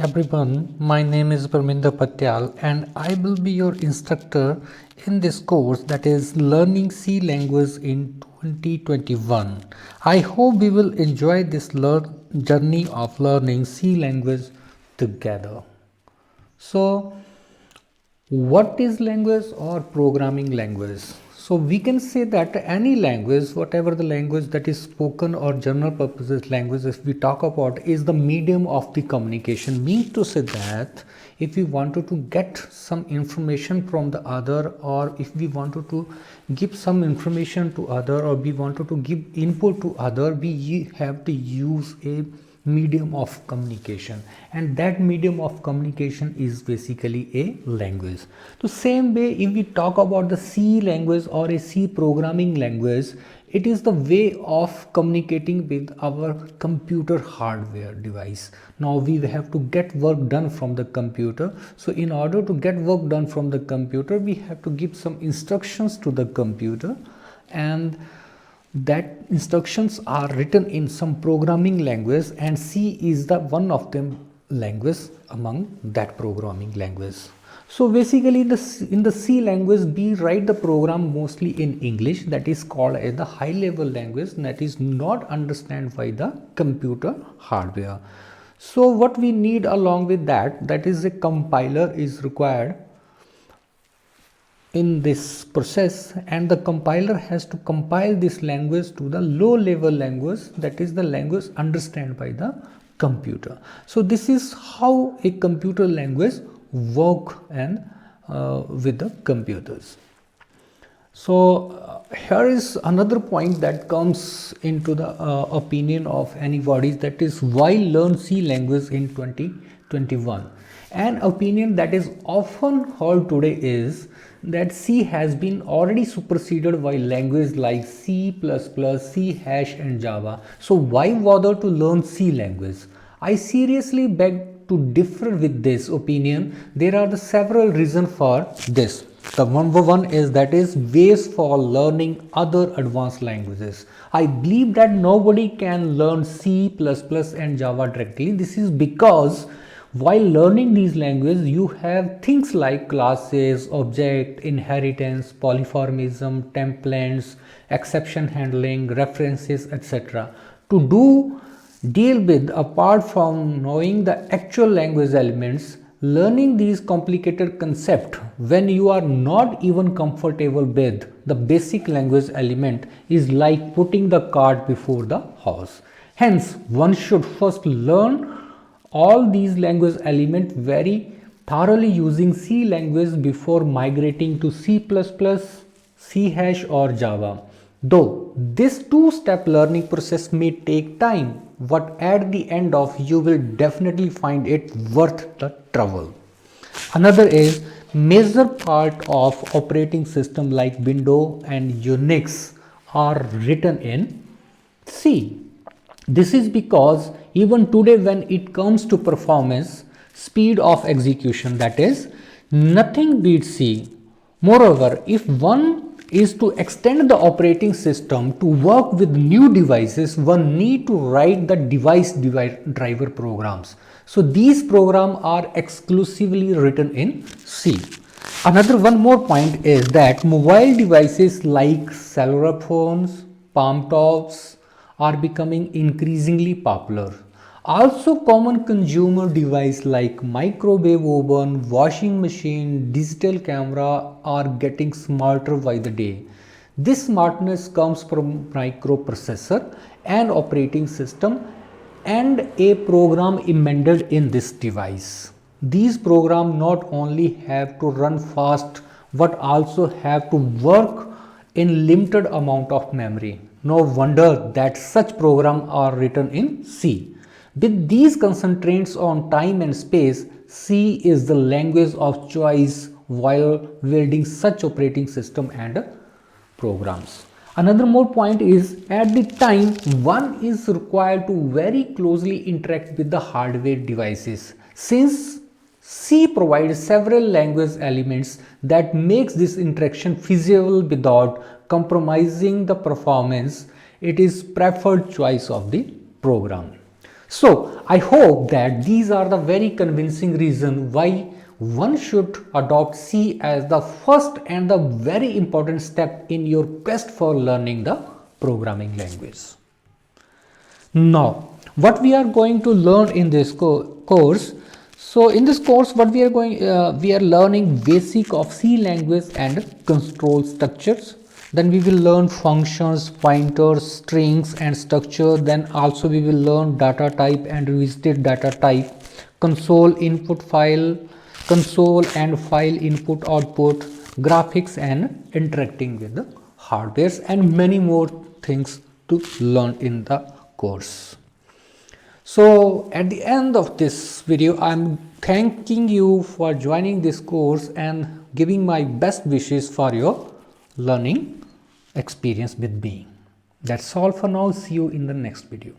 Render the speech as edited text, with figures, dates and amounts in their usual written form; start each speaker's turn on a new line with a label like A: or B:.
A: Everyone, my name is Parminder Patyal and I will be your instructor in this course, that is Learning C Language in 2021. I hope we will enjoy this journey of learning C language together. So, what is language or programming language? So we can say that any language, whatever the language that is spoken or general purposes language, if we talk about, is the medium of the communication. Means to say that if we wanted to get some information from the other, or if we wanted to give some information to other, or we wanted to give input to other, we have to use a medium of communication, and that medium of communication is basically a language. The same way, if we talk about the C language or a C programming language, it is the way of communicating with our computer hardware device. Now we have to get work done from the computer. So in order to get work done from the computer, we have to give some instructions to the computer, and that instructions are written in some programming language, and C is the one of them language among that programming language. So basically in the C language, we write the program mostly in English, that is called as the high level language, that is not understood by the computer hardware. So what we need along with that is a compiler is required in this process, and the compiler has to compile this language to the low level language, that is the language understood by the computer. So this is how a computer language work and with the computers. So here is another point that comes into the opinion of anybody, that is why learn C language in 2021. An opinion that is often heard today is that C has been already superseded by languages like C++, C#, and Java. So why bother to learn C language? I seriously beg to differ with this opinion. There are the several reasons for this. The number one is that is ways for learning other advanced languages. I believe that nobody can learn C++ and Java directly. This is because while learning these languages, you have things like classes, object, inheritance, polymorphism, templates, exception handling, references, etc. to deal with. Apart from knowing the actual language elements, learning these complicated concepts when you are not even comfortable with the basic language element is like putting the cart before the horse. Hence, one should first learn all these language elements very thoroughly using C language before migrating to C++, C# or Java. Though this two-step learning process may take time, but at the end of you will definitely find it worth the trouble. Another is major part of operating system like Windows and Unix are written in C. This is because even today when it comes to performance, speed of execution, that is, nothing beats C. Moreover, if one is to extend the operating system to work with new devices, one need to write the device driver programs. So these programs are exclusively written in C. Another one more point is that mobile devices like cellular phones, palm tops, are becoming increasingly popular. Also, common consumer devices like microwave oven, washing machine, digital camera are getting smarter by the day. This smartness comes from microprocessor and operating system and a program embedded in this device. These programs not only have to run fast but also have to work in limited amount of memory. No wonder that such programs are written in C. With these constraints on time and space, C is the language of choice while building such operating system and programs. Another more point is at the time one is required to very closely interact with the hardware devices. Since C provides several language elements that makes this interaction feasible without compromising the performance, it is preferred choice of the program. So I hope that these are the very convincing reason why one should adopt C as the first and the very important step in your quest for learning the programming language. Now, what we are going to learn in this course. So in this course, what we are learning basic of C language and control structures. Then we will learn functions, pointers, strings and structure. Then also we will learn data type and revisited data type, console input file, console and file input output, graphics and interacting with the hardwares, and many more things to learn in the course. So at the end of this video, I'm thanking you for joining this course and giving my best wishes for your learning experience with me. That's all for now. See you in the next video.